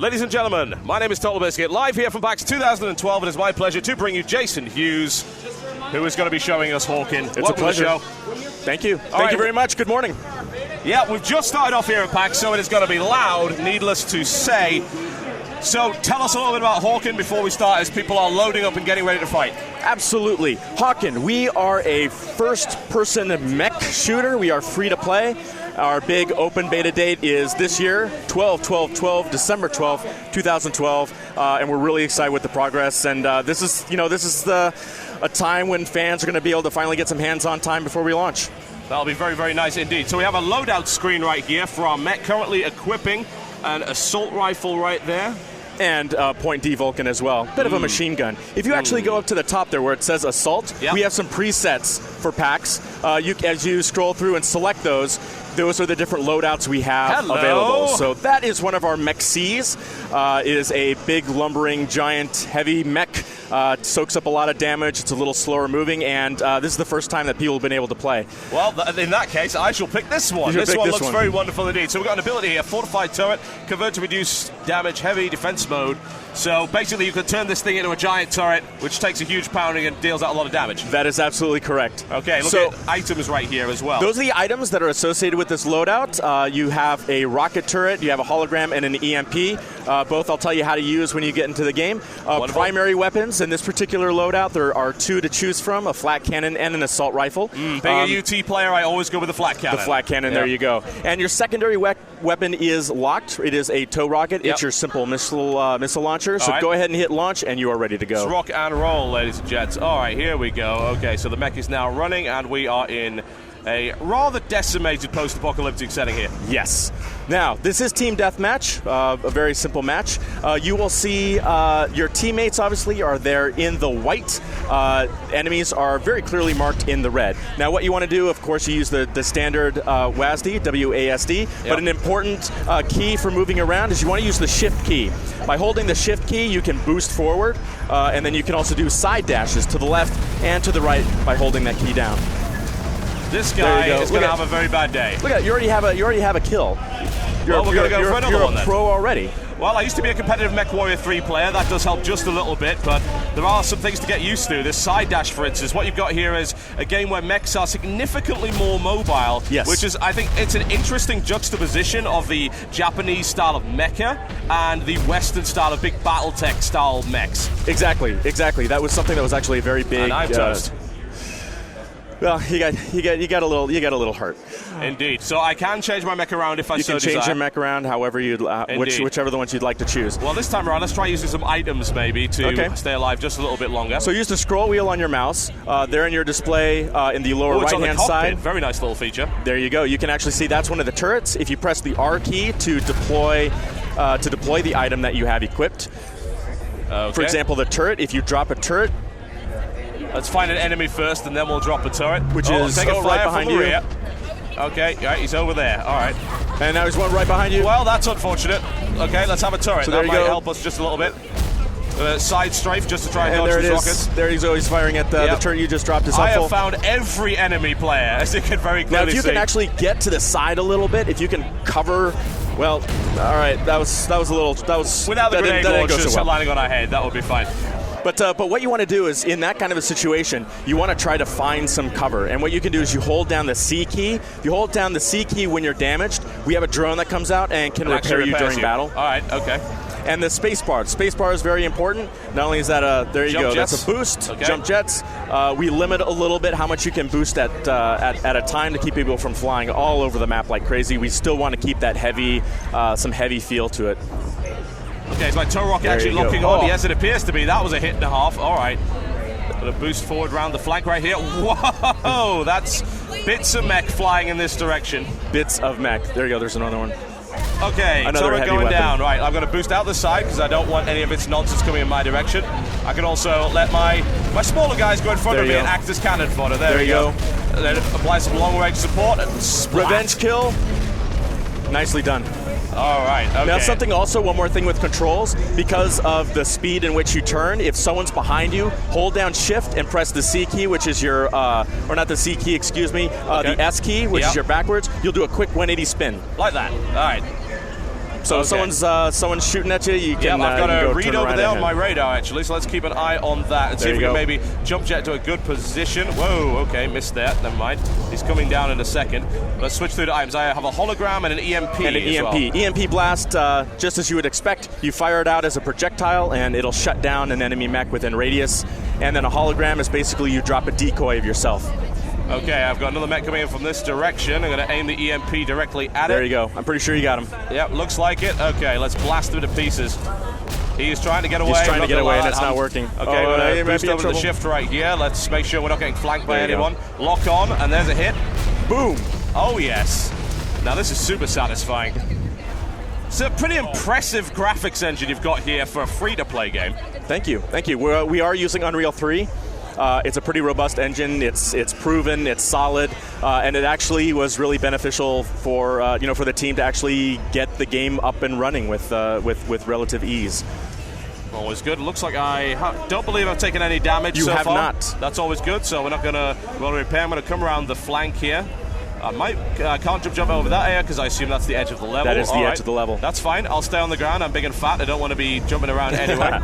Ladies and gentlemen, my name is Totalbiscuit, live here from PAX 2012. It is my pleasure to bring you Jason Hughes, who is going to be showing us Hawken. It's a pleasure. Show. Thank you. Thank you very much. Good morning. Yeah, we've just started off here at PAX, so it is going to be loud, needless to say. So tell us a little bit about Hawken before we start, as people are loading up and getting ready to fight. Absolutely. Hawken, we are a first-person mech shooter. We are free to play. Our big open beta date is this year, December 12th, 2012, and we're really excited with the progress. And this is a time when fans are going to be able to finally get some hands-on time before we launch. That'll be very, very nice indeed. So we have a loadout screen right here for our mech, currently equipping an assault rifle right there. And Point D Vulcan as well. Bit of a machine gun. If you actually go up to the top there where it says Assault, we have some presets for PAX. As you scroll through and select those are the different loadouts we have available. So that is one of our mechs. It is a big, lumbering, giant, heavy mech. Soaks up a lot of damage. It's a little slower moving, and this is the first time that people have been able to play. Well, in that case, I shall pick this one. This one looks very wonderful indeed. So we've got an ability here, Fortified Turret, convert to reduce damage, heavy defense mode. So basically you could turn this thing into a giant turret, which takes a huge pounding and deals out a lot of damage. That is absolutely correct. Okay, look at items right here as well. Those are the items that are associated with this loadout. You have a rocket turret, you have a hologram, and an EMP. Both I'll tell you how to use when you get into the game. Primary weapons in this particular loadout, there are two to choose from, a flat cannon and an assault rifle. Being a UT player, I always go with the flat cannon. The flat cannon, there you go. And your secondary weapon is locked. It is a tow rocket. It's your simple missile launcher. So go ahead and hit launch, and you are ready to go. Let's rock and roll, ladies and gents. All right, here we go. Okay, so the mech is now running, and we are in a rather decimated post-apocalyptic setting here. Yes. Now, this is Team Deathmatch, a very simple match. You will see your teammates, obviously, are there in the white. Enemies are very clearly marked in the red. Now, what you want to do, of course, you use the standard WASD, W-A-S-D, but an important key for moving around is you want to use the Shift key. By holding the Shift key, you can boost forward, and then you can also do side dashes to the left and to the right by holding that key down. This guy is going to have a very bad day. Look at you already have a kill. We're going to go for another one then. You're a pro already. Well, I used to be a competitive Mech Warrior 3 player. That does help just a little bit, but there are some things to get used to. This side dash, for instance. What you've got here is a game where mechs are significantly more mobile, which is, I think, it's an interesting juxtaposition of the Japanese style of mecha and the Western style of big BattleTech style mechs. Exactly. That was something that was actually a very big. And I'm toast. Well, you got a little hurt. Indeed. So I can change my mech around if I so desire. You can change your mech around however you'd whichever the ones you'd like to choose. Well, this time around, let's try using some items maybe to stay alive just a little bit longer. So use the scroll wheel on your mouse. There in your display in the lower right-hand side. Very nice little feature. There you go. You can actually see that's one of the turrets. If you press the R key to deploy the item that you have equipped. For example, the turret. If you drop a turret. Let's find an enemy first, and then we'll drop a turret. Which is right behind you. Okay, he's over there. All right. And now he's one right behind you. Well, that's unfortunate. Okay, let's have a turret. So that might help us just a little bit. Side strafe just to try and dodge the rockets. There he's always firing at the turret you just dropped. Is I have found every enemy player, as you can very clearly see. Now, if you can actually get to the side a little bit, if you can cover. Well, all right, that was a little. Without the grenade launchers landing on our head, that would be fine. But what you want to do is, in that kind of a situation, you want to try to find some cover. And what you can do is you hold down the C key. If you hold down the C key when you're damaged, we have a drone that comes out and can repair you during battle. All right, okay. And the space bar. The space bar is very important. Not only is that there you go. Jets. That's a boost. Okay. Jump jets. We limit a little bit how much you can boost at a time to keep people from flying all over the map like crazy. We still want to keep that heavy, some heavy feel to it. Okay, is my tow rocket actually locking on? Yes, it appears to be. That was a hit and a half. All right. Gonna boost forward around the flank right here. Whoa! That's bits of mech flying in this direction. Bits of mech. There you go. There's another one. Okay, turret going down. Right, I'm going to boost out the side because I don't want any of its nonsense coming in my direction. I can also let my smaller guys go in front of me and act as cannon fodder. There you go. And then apply some long-range support. And revenge kill. Nicely done. All right, okay. Now one more thing with controls, because of the speed in which you turn, if someone's behind you, hold down shift and press the C key, which is your, or not the C key, excuse me, the S key, which is your backwards, you'll do a quick 180 spin. Like that, all right. So if someone's shooting at you, you can. Yeah, I've got a go read turn over right there ahead. on my radar, actually, so let's keep an eye on that and see if we can maybe jump jet to a good position. Whoa, okay, missed that. Never mind. He's coming down in a second. Let's switch through the items. I have a hologram and an EMP. And an EMP. Well. EMP blast, just as you would expect, you fire it out as a projectile, and it'll shut down an enemy mech within radius. And then a hologram is basically you drop a decoy of yourself. Okay, I've got another mech coming in from this direction. I'm going to aim the EMP directly at it. There you go. I'm pretty sure you got him. Yep, looks like it. Okay, let's blast through to pieces. He's trying to get away. He's trying to get away, and it's not working. Okay, we're going to boost over the shift right here. Let's make sure we're not getting flanked by anyone. Lock on, and there's a hit. Boom. Oh, yes. Now, this is super satisfying. It's a pretty impressive graphics engine you've got here for a free-to-play game. Thank you. Thank you. We are using Unreal 3. It's a pretty robust engine. It's proven. It's solid, and it actually was really beneficial for for the team to actually get the game up and running with relative ease. Always good. Looks like I don't believe I've taken any damage so far. You have not. That's always good. So we're not going to repair. I'm going to come around the flank here. I can't jump over that area because I assume that's the edge of the level. That is the edge of the level. That's fine. I'll stay on the ground. I'm big and fat. I don't want to be jumping around anyway.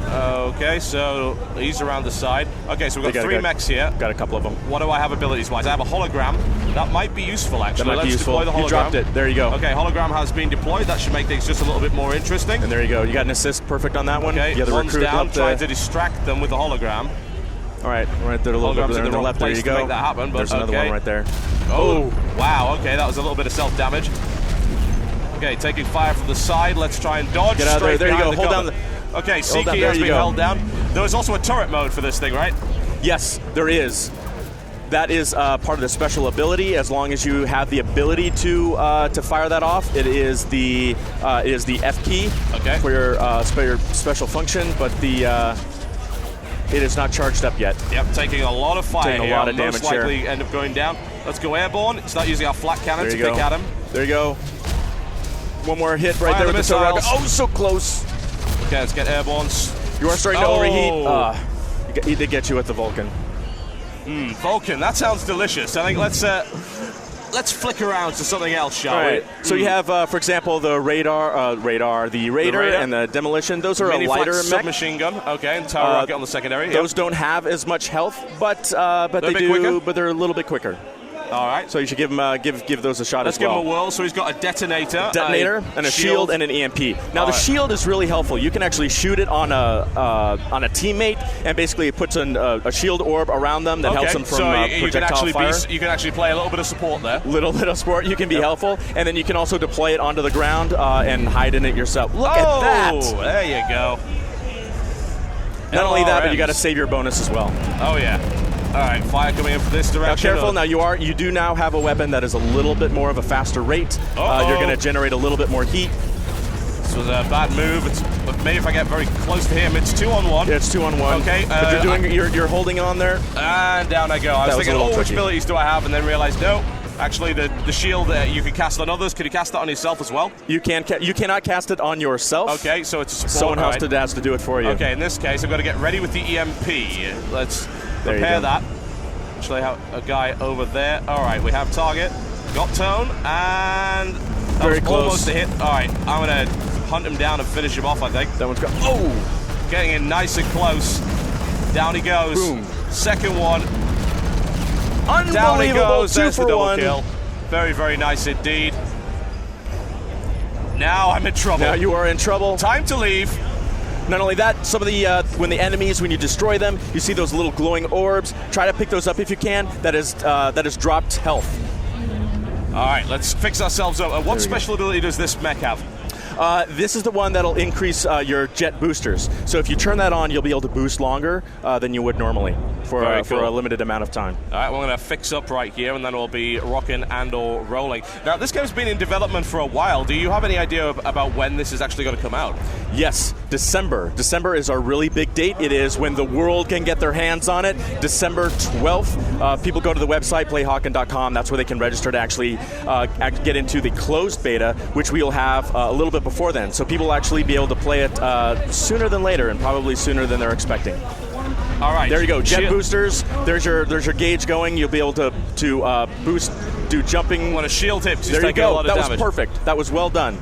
Okay, so he's around the side. Okay, so we've got three mechs here. Got a couple of them. What do I have abilities-wise? I have a hologram. That might be useful, actually. That might be useful. Deploy the hologram. You dropped it. There you go. Okay, hologram has been deployed. That should make things just a little bit more interesting. And there you go. You got an assist. Perfect on that one. Okay, the one's recruit down, up trying to distract them with the hologram. All right, right there, a little bit there on the left. There you go. To make that happen, but there's another one right there. Oh, wow. Okay, that was a little bit of self-damage. Okay, taking fire from the side. Let's try and dodge. Get out there. There you go. Hold down. Okay, C key has been held down. There is also a turret mode for this thing, right? Yes, there is. That is part of the special ability. As long as you have the ability to fire that off, it is the F key for your special function. But it is not charged up yet. Yep, taking a lot of fire taking here. A lot of damage most likely end up going down. Let's go airborne. It's not using our flat cannon to pick at him. There you go. One more hit right there with the missiles. Oh, so close. Okay, let's get airborne. You are starting to overheat. He did get you with the Vulcan. Vulcan, that sounds delicious. I think let's flick around to something else, shall we? So you have, for example, the the Raider and the Demolition. Those are a lighter mech. Submachine gun. Okay, and tower rocket on the secondary. Those don't have as much health, but they do. Quicker? But they're a little bit quicker. All right. So you should give him give those a shot as well. Let's give him a whirl. So he's got a detonator, and a shield, and an EMP. Now the shield is really helpful. You can actually shoot it on a teammate, and basically it puts a shield orb around them that helps them from projectile fire. You can actually play a little bit of support there. Little bit of support. You can be helpful, and then you can also deploy it onto the ground and hide in it yourself. Look at that! There you go. Not only that, but you got to save your bonus as well. Oh yeah. All right, fire coming in from this direction. Now careful, now you do now have a weapon that is a little bit more of a faster rate. You're going to generate a little bit more heat. This was a bad move. Maybe if I get very close to him, it's 2-on-1. Yeah, it's 2-on-1. Okay. But you're holding on there. And down I go. I was thinking, which abilities do I have? And then realized, no. Actually, the shield you can cast on others. Can you cast that on yourself as well? You cannot cast it on yourself. Okay, so it's a support. Someone has to do it for you. Okay, in this case, I've got to get ready with the EMP. Let's prepare that. Actually, have a guy over there. All right, we have target. Got tone, and very close. Almost a hit. All right, I'm going to hunt him down and finish him off, I think. That one's got. Oh! Getting in nice and close. Down he goes. Boom. Second one. Unbelievable. Down he goes. There's the double 2-for-1. kill. Very, very nice indeed. Now I'm in trouble. Now you are in trouble. Time to leave. Not only that, some of the when you destroy them, you see those little glowing orbs. Try to pick those up if you can. That is dropped health. All right, let's fix ourselves up. What special ability does this mech have? This is the one that'll increase your jet boosters. So if you turn that on, you'll be able to boost longer than you would normally for a limited amount of time. All right, we're going to fix up right here, and then we'll be rocking and or rolling. Now, this game's been in development for a while. Do you have any idea about when this is actually going to come out? Yes, December. December is our really big date. It is when the world can get their hands on it. December 12th. People go to the website, playhawken.com. That's where they can register to actually get into the closed beta, which we will have a little bit before then. So people will actually be able to play it sooner than later, and probably sooner than they're expecting. All right. There you go. Jet boosters. There's your gauge going. You'll be able to boost, do jumping. When a shield hits, there you go. A lot of that damage. Was perfect. That was well done.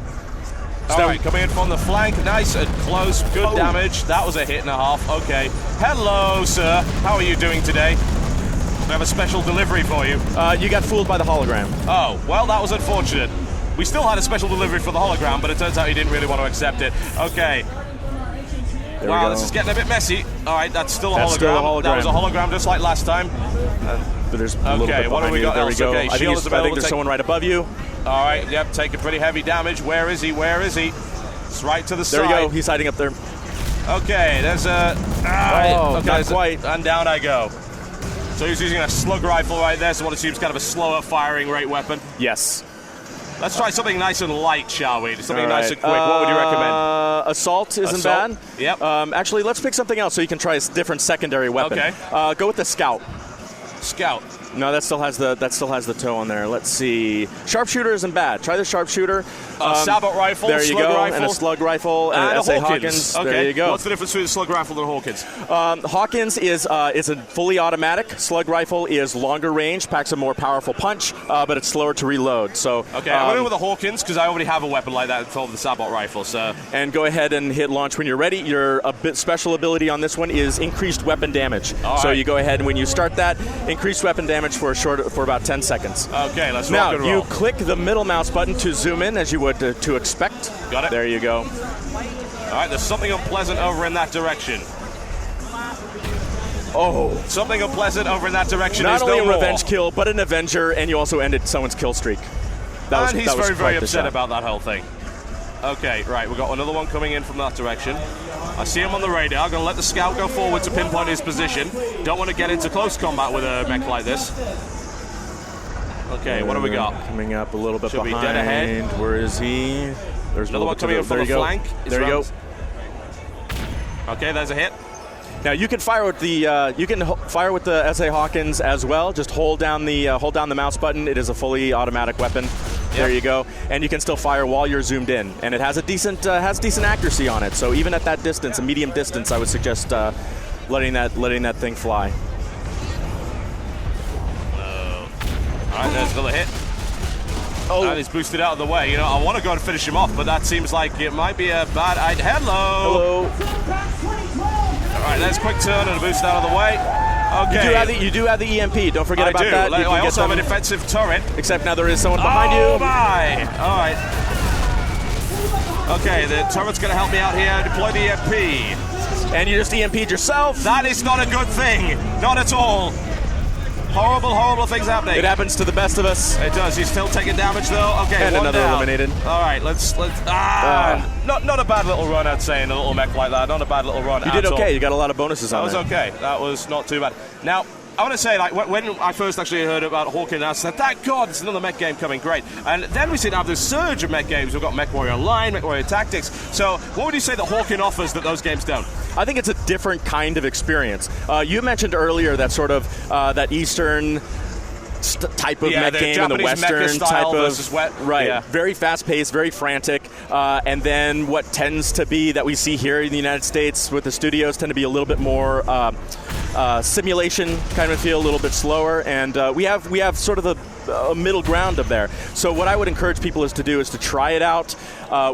All right, coming in from the flank. Nice and close. Good damage. That was a hit and a half. Okay. Hello, sir. How are you doing today? We have a special delivery for you. You got fooled by the hologram. Oh, well, that was unfortunate. We still had a special delivery for the hologram, but it turns out he didn't really want to accept it. Okay. Wow, this is getting a bit messy. All right, that's still a hologram. Still a hologram. That was a hologram just like last time. But there's a little bit what have we got there else? we go. Okay, I think there's someone right above you. All right, yep, taking pretty heavy damage. Where is he? Where is he? It's right to the side. There we go. He's hiding up there. Okay, there's a... okay, not quite. And down I go. So he's using a slug rifle right there, so what it seems kind of a slower firing rate weapon. Yes. Let's try something nice and light, shall we? Something nice and quick. What would you recommend? Assault isn't bad. Yep. Actually, let's pick something else so you can try a different secondary weapon. Okay. Go with the Scout. Scout. No, that still has the toe on there. Let's see. Sharpshooter isn't bad. Try the Sharpshooter. Sabot rifle, there you slug go, rifle. And a slug rifle, and a Hawkins. Okay. There you go. What's the difference between the slug rifle and the Hawkins? Hawkins is a fully automatic. Slug rifle is longer range, packs a more powerful punch, but it's slower to reload. So okay, I'm going to go with the Hawkins because I already have a weapon like that called the Sabot rifle. So and go ahead and hit launch when you're ready. Your special ability on this one is increased weapon damage. So you go ahead and when you start that, increased weapon damage for about 10 seconds. Okay, let's now rock and roll. you click the middle mouse button to zoom in as you would to expect. Got it. There you go. All right, there's something unpleasant over in that direction. Oh. Something unpleasant over in that direction. Not only a revenge kill, but an Avenger, and you also ended someone's kill streak. And he's very upset about that whole thing. Okay, right, we've got another one coming in from that direction. I see him on the radar. I'm going to let the Scout go forward to pinpoint his position. Don't want to get into close combat with a mech like this. Okay, what do we got? Coming up a little bit behind. Be dead ahead. Where is he? There's another one coming in from the flank. There you go. Okay, there's a hit. Now you can fire with the SA Hawkins as well. Just hold down the mouse button. It is a fully automatic weapon. There you go, and you can still fire while you're zoomed in, and it has a decent accuracy on it. So even at that distance, a medium distance, I would suggest letting that thing fly. All right, there's another hit. Oh, and he's boosted out of the way. You know, I want to go and finish him off, but that seems like it might be a bad idea. Hello. All right, there's a quick turn and a boost out of the way. Okay. You do have the EMP. Don't forget about that. I also have a defensive turret. Except now there is someone behind you. Oh my! All right. Okay, the turret's going to help me out here. Deploy the EMP. And you just EMP'd yourself. That is not a good thing. Not at all. Horrible, horrible things happening. It happens to the best of us. It does. He's still taking damage though. Okay, and one another down. eliminated. All right, let's. Not a bad little run, I'd say, in a little mech like that. Not a bad little run. You did okay. You got a lot of bonuses on that. That was okay. That was not too bad. Now, I want to say, like, when I first actually heard about Hawken, I said, thank God, it's another mech game coming, great. And then we seem to have this surge of mech games. We've got Mech Warrior Online, Mech Warrior Tactics. So what would you say that Hawken offers that those games don't? I think it's a different kind of experience. You mentioned earlier that sort of that Eastern type of mech game and the Western type of right, very fast-paced, very frantic, and then what tends to be that we see here in the United States with the studios tend to be a little bit more simulation kind of feel, a little bit slower, and we have sort of a middle ground of there. So what I would encourage people is to try it out.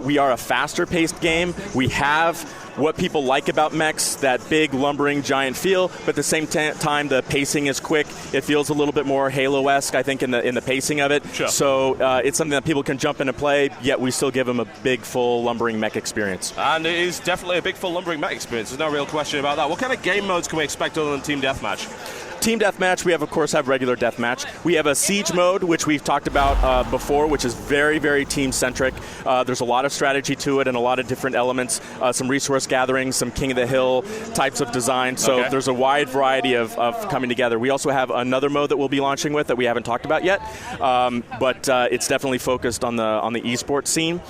We are a faster-paced game. We have what people like about mechs, that big, lumbering, giant feel, but at the same time, the pacing is quick. It feels a little bit more Halo-esque, I think, in the pacing of it. Sure. So it's something that people can jump in and play, yet we still give them a big, full, lumbering mech experience. And it is definitely a big, full, lumbering mech experience. There's no real question about that. What kind of game modes can we expect other than Team Deathmatch? Team Deathmatch, we of course have regular Deathmatch. We have a Siege mode, which we've talked about before, which is very, very team-centric. There's a lot of strategy to it and a lot of different elements, some resource gathering, some King of the Hill types of design. So there's a wide variety of coming together. We also have another mode that we'll be launching with that we haven't talked about yet, but it's definitely focused on the esports scene.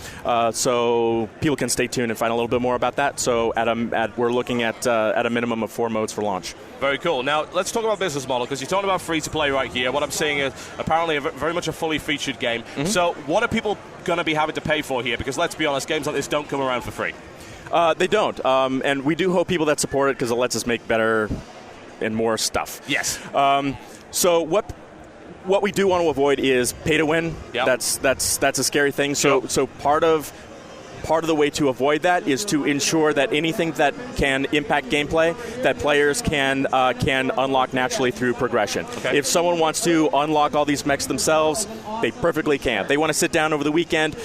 So people can stay tuned and find a little bit more about that. So we're looking at a minimum of 4 modes for launch. Very cool. Now, let's talk about business model, because you're talking about free-to-play right here. What I'm seeing is apparently very much a fully featured game. Mm-hmm. So what are people going to be having to pay for here? Because let's be honest, games like this don't come around for free. They don't. And we do hope people that support it, because it lets us make better and more stuff. Yes. So what we do want to avoid is pay to win. Yep. That's a scary thing. So part of part of the way to avoid that is to ensure that anything that can impact gameplay, that players can unlock naturally through progression. Okay. If someone wants to unlock all these mechs themselves, they perfectly can. They want to sit down over the weekend,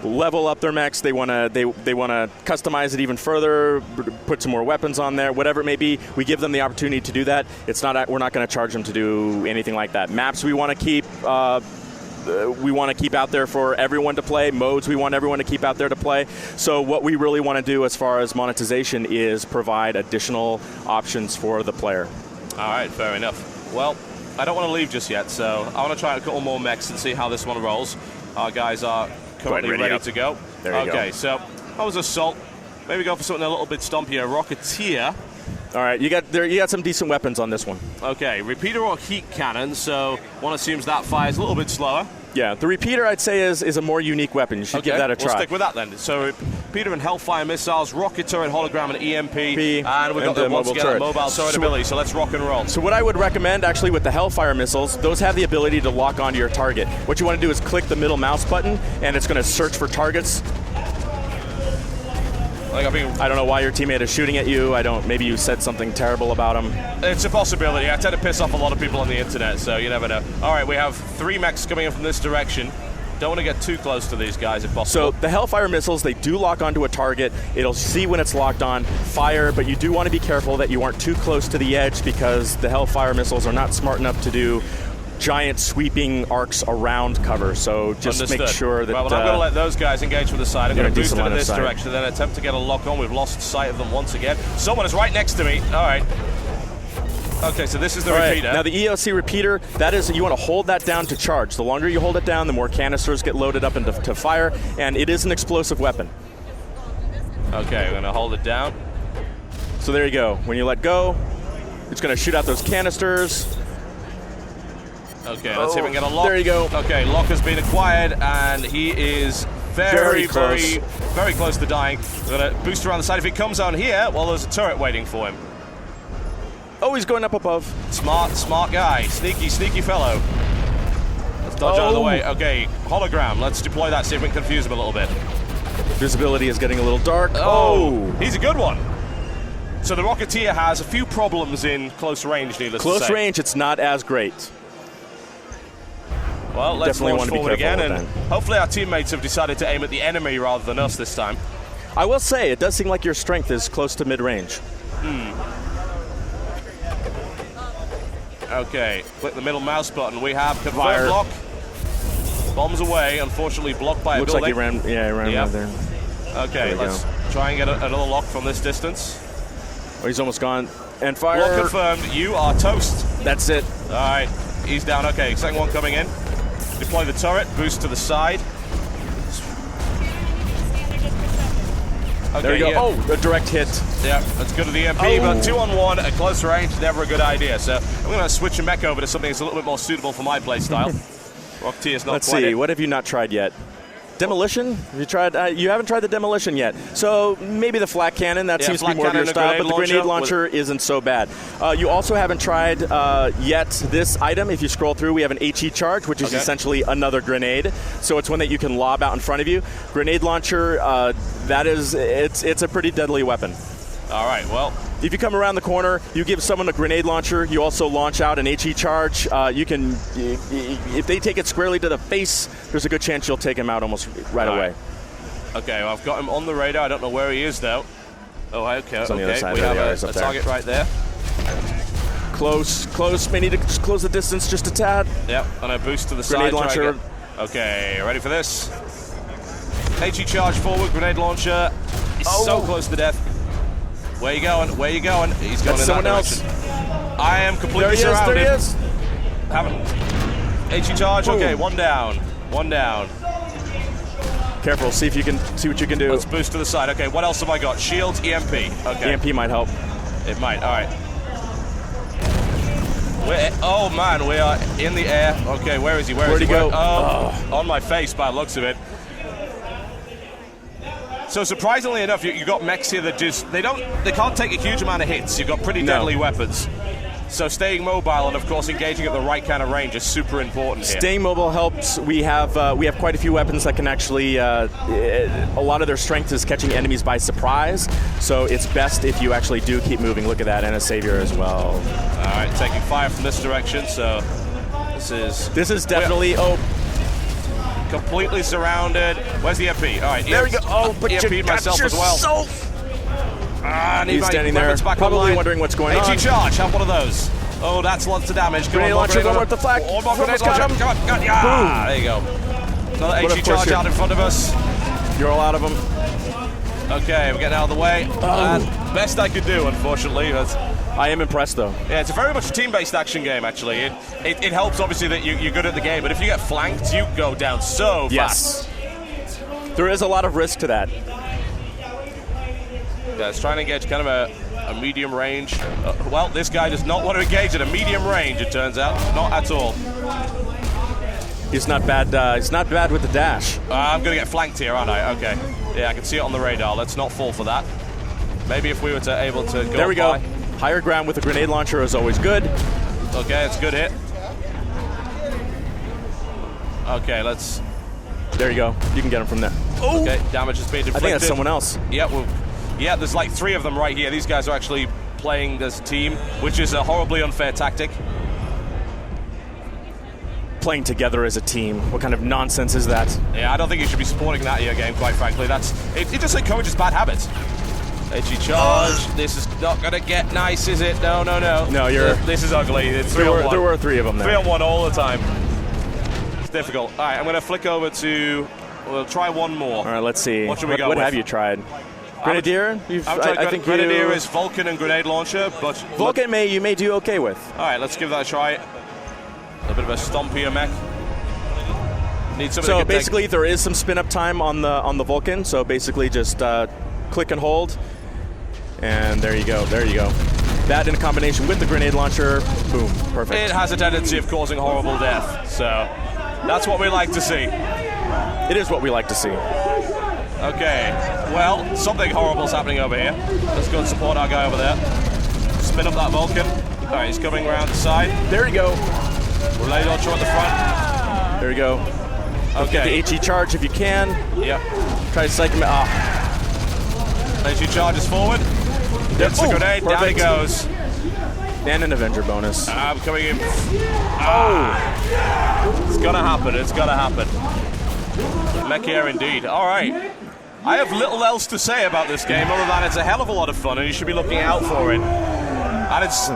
level up their mechs. They want to customize it even further, put some more weapons on there, whatever it may be. We give them the opportunity to do that. We're not going to charge them to do anything like that. Maps we want to keep. We want to keep out there for everyone to play. Modes we want everyone to keep out there to play. So what we really want to do as far as monetization is provide additional options for the player. All right, fair enough. Well, I don't want to leave just yet, so I want to try a couple more mechs and see how this one rolls. Our guys are currently ready to go. There you go. Okay, so that was Assault. Maybe go for something a little bit stompier. Rocketeer. All right, you got some decent weapons on this one. Okay, repeater or heat cannon, so one assumes that fires a little bit slower. Yeah, the repeater I'd say is a more unique weapon. You should give that a try. We'll stick with that then. So repeater and Hellfire missiles, Rocketeer and hologram and EMP, and we've got the mobile turret ability, so let's rock and roll. So what I would recommend actually with the Hellfire missiles, those have the ability to lock onto your target. What you want to do is click the middle mouse button, and it's going to search for targets. I don't know why your teammate is shooting at you. Maybe you said something terrible about him. It's a possibility. I tend to piss off a lot of people on the internet, so you never know. All right, we have 3 mechs coming in from this direction. Don't want to get too close to these guys if possible. So the Hellfire missiles, they do lock onto a target. It'll see when it's locked on, fire, but you do want to be careful that you aren't too close to the edge because the Hellfire missiles are not smart enough to do giant sweeping arcs around cover, so just Understood. Make sure that... Well, I'm going to let those guys engage from the side. I'm going to boost into this side. direction, then attempt to get a lock on. We've lost sight of them once again. Someone is right next to me. All right. Okay, so this is the repeater. Now the EOC repeater, that is, you want to hold that down to charge. The longer you hold it down, the more canisters get loaded up into to fire, and it is an explosive weapon. Okay, we're going to hold it down. So there you go. When you let go, it's going to shoot out those canisters. Okay, let's see if we can get a lock. There you go. Okay, lock has been acquired, and he is very close to dying. We're going to boost around the side. If he comes on here, well, there's a turret waiting for him. Oh, he's going up above. Smart guy. Sneaky fellow. Let's dodge out of the way. Okay, hologram. Let's deploy that, see if we can confuse him a little bit. Visibility is getting a little dark. Oh, he's a good one. So the Rocketeer has a few problems in close range, needless to say. Close range, it's not as great. Well, let's launch forward again, and that. hopefully our teammates have decided to aim at the enemy rather than us this time. I will say, it does seem like your strength is close to mid-range. Okay, click the middle mouse button. We have confirmed block. Bombs away, unfortunately blocked by a building. Looks like he ran around there. Okay, let's try and get another lock from this distance. Oh, he's almost gone. And fire. Block confirmed. You are toast. That's it. All right, he's down. Okay, second one coming in. Deploy the turret, boost to the side. Okay, there you go. Yeah. Oh, a direct hit. Yeah, that's good at the EMP, but 2-on-1 at close range, never a good idea. So I'm going to switch a mech over to something that's a little bit more suitable for my play style. Rocketeer's not Let's quite see, it. what have you not tried yet? Demolition? Have you tried? You haven't tried the Demolition yet. So maybe the flat cannon. That seems to be more of your style, but the grenade launcher isn't so bad. You also haven't tried yet this item. If you scroll through, we have an HE charge, which is essentially another grenade. So it's one that you can lob out in front of you. Grenade launcher, it's a pretty deadly weapon. All right, well. If you come around the corner, you give someone a grenade launcher, you also launch out an HE charge. If they take it squarely to the face, there's a good chance you'll take him out almost right away. Okay, well, I've got him on the radar. I don't know where he is, though. Oh, okay. It's on the other side. We have a target right there. Close. May need to close the distance just a tad. Yep, and a boost to the grenade side. Launcher. Okay, ready for this? HE charge forward, grenade launcher. He's so close to death. Where you going? He's going in that direction. I am completely surrounded. There he is. HE charge. Okay, one down. Careful. See what you can do. Let's boost to the side. Okay, what else have I got? Shields, EMP. Okay. EMP might help. It might. All right. Oh man, we are in the air. Okay, where is he? Where'd he go? On my face by the looks of it. So surprisingly enough, you got mechs here that just they can't take a huge amount of hits. You've got pretty deadly weapons. So staying mobile and, of course, engaging at the right kind of range is super important here. Staying mobile helps. We have quite a few weapons that can actually, a lot of their strength is catching enemies by surprise, so it's best if you actually do keep moving. Look at that, and a savior as well. All right, taking fire from this direction, so this is definitely, completely surrounded. Where's the MP? All right, there we go. Oh, but you got myself as well. He's standing there, probably wondering what's going on. HE charge, have one of those. Oh, that's lots of damage. Grenade launcher going with the flag. One more grenade launcher. Come on. Yeah, there you go. Another HE charge out in front of us. You're all out of them. Okay, we're getting out of the way. Best I could do, unfortunately. I am impressed, though. Yeah, it's a very much a team-based action game, actually. It helps, obviously, that you're good at the game, but if you get flanked, you go down so fast. There is a lot of risk to that. Yeah, it's trying to engage kind of a medium range. Well, this guy does not want to engage at a medium range, it turns out. Not at all. He's not bad. He's not bad with the dash. I'm going to get flanked here, aren't I? Okay. Yeah, I can see it on the radar. Let's not fall for that. Maybe if we were able to go There we by. go. Higher ground with a grenade launcher is always good. Okay, it's a good hit. Okay, let's... There you go. You can get him from there. Oh! Okay, damage has been inflicted. I think that's someone else. Yeah, there's like 3 of them right here. These guys are actually playing as a team, which is a horribly unfair tactic. Playing together as a team. What kind of nonsense is that? Yeah, I don't think you should be supporting that in your game, quite frankly. It just encourages bad habits. HE charge. This is not going to get nice, is it? No. No, This is ugly. It's 3 on 1. There were 3 of them there. 3 on 1 all the time. It's difficult. All right, I'm going to flick over to... We'll try one more. All right, let's see. What should we go with? What have you tried? Grenadier? I think Grenadier is Vulcan and grenade launcher, but... Vulcan you may do okay with. All right, let's give that a try. A bit of a stompier mech. So basically, there is some spin-up time on the Vulcan, so basically just click and hold, and there you go. That in combination with the grenade launcher, boom, perfect. It has a tendency of causing horrible death, so that's what we like to see. It is what we like to see. Okay, well, something horrible's happening over here. Let's go and support our guy over there. Spin up that Vulcan. All right, he's coming around the side. There you go. Relay launcher at the front. There you go. Okay. Get the HE charge if you can. Yep. Try to psych him out. HE charges forward. Gets the grenade. Perfect. Down he goes. And an Avenger bonus. I'm coming in. It's gonna happen. Mech here indeed. All right. I have little else to say about this game other than it's a hell of a lot of fun and you should be looking out for it. And it's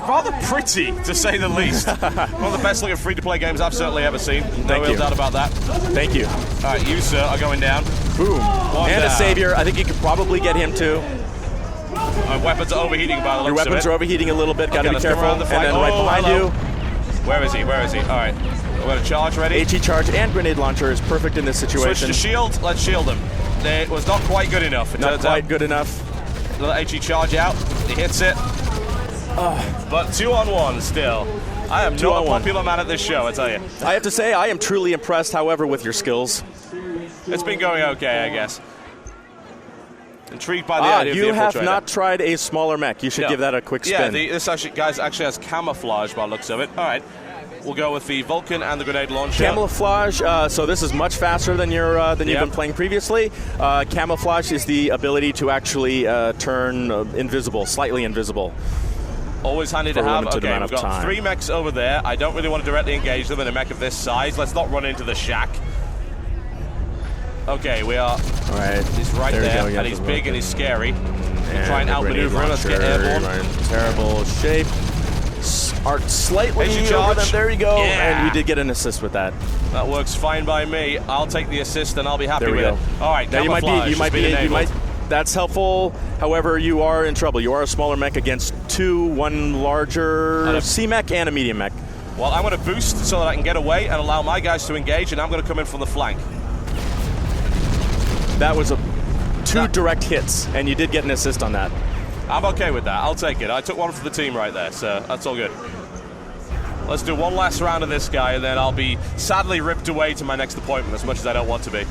rather pretty, to say the least. One of the best looking free-to-play games I've certainly ever seen. No real doubt about that. Thank you. All right, you, sir, are going down. Boom. And a savior. I think you could probably get him too. Weapons are overheating by the looks of it. Your weapons are overheating a little bit. Got to be careful. And then right behind you. Where is he? All right. We've got a charge ready. HE charge and grenade launcher is perfect in this situation. Switch to shield. Let's shield him. It was not quite good enough. Not quite good enough. Another HE charge out. He hits it. But 2 on 1 still. I am not a popular man at this show, I tell you. I have to say, I am truly impressed, however, with your skills. It's been going okay, I guess. Intrigued by the idea of the you have infiltrator. not tried a smaller mech. You should give that a quick spin. Yeah, this guy actually has camouflage by the looks of it. All right. We'll go with the Vulcan and the grenade launcher. Camouflage, so this is much faster than you've been playing previously. Camouflage is the ability to actually turn invisible, slightly invisible. Always handy to have. Okay, we've got 3 mechs over there. I don't really want to directly engage them in a mech of this size. Let's not run into the shack. Okay, we are. All right. He's right there, and he's big and he's scary. We'll try and outmaneuver him. Let's get airborne. Terrible shape. Arc slightly over them. There you go. Yeah. And you did get an assist with that. That works fine by me. I'll take the assist and I'll be happy with it. All right, now you might. That's helpful. However, you are in trouble. You are a smaller mech against 2, one larger C-mech and a medium mech. Well, I'm going to boost so that I can get away and allow my guys to engage, and I'm going to come in from the flank. That was 2 direct hits, and you did get an assist on that. I'm okay with that. I'll take it. I took one for the team right there, so that's all good. Let's do one last round of this guy, and then I'll be sadly ripped away to my next appointment, as much as I don't want to be.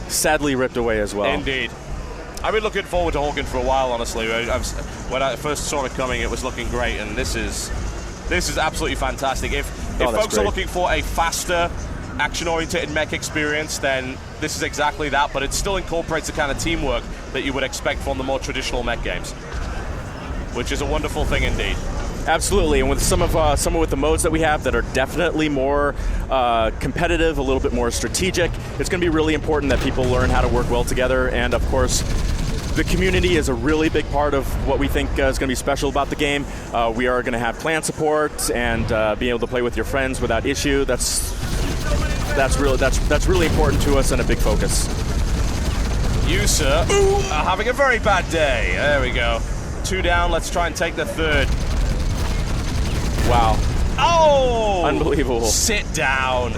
Sadly ripped away as well. Indeed. I've been looking forward to Hawken for a while, honestly. When I first saw it coming, it was looking great, and this is absolutely fantastic. If folks are looking for a faster, action-oriented mech experience, then this is exactly that, but it still incorporates the kind of teamwork that you would expect from the more traditional mech games, which is a wonderful thing indeed. Absolutely, and with some of the modes that we have that are definitely more competitive, a little bit more strategic, it's going to be really important that people learn how to work well together. And of course, the community is a really big part of what we think is going to be special about the game. We are going to have clan support and being able to play with your friends without issue. That's really important to us and a big focus. You, sir, are having a very bad day. There we go. 2 down. Let's try and take the 3rd. Wow. Oh! Unbelievable. Sit down.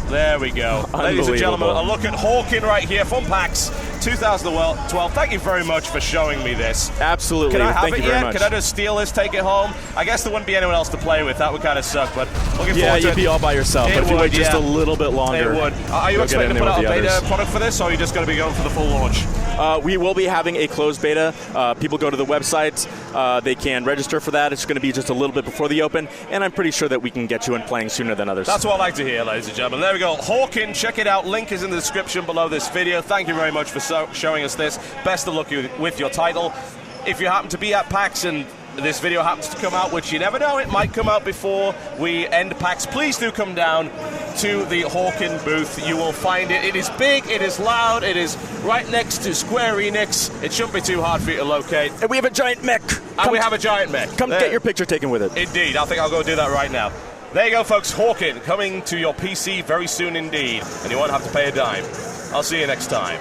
There we go. Ladies and gentlemen, a look at Hawken right here from PAX 2012. Thank you very much for showing me this. Absolutely. Can I have Thank it you very yet? much. Can I just steal this, take it home? I guess there wouldn't be anyone else to play with. That would kind of suck, but looking forward to it. Yeah, you'd be all by yourself, but if you wait just a little bit longer. It would. Are you expecting to put out a beta product for this, or are you just going to be going for the full launch? We will be having a closed beta. People go to the website. They can register for that. It's going to be just a little bit before the open, and I'm pretty sure that we can get you in playing sooner than others. That's what I like to hear, ladies and gentlemen. There we go. Hawken, check it out. Link is in the description below this video. Thank you very much for showing us this. Best of luck with your title. If you happen to be at PAX and this video happens to come out, which you never know, it might come out before we end PAX, please do come down to the Hawken booth. You will find it. It is big, it is loud, it is right next to Square Enix. It shouldn't be too hard for you to locate. And we have a giant mech. And we have a giant mech. Come get your picture taken with it. Indeed. I think I'll go do that right now. There you go, folks. Hawken coming to your PC very soon indeed. And you won't have to pay a dime. I'll see you next time.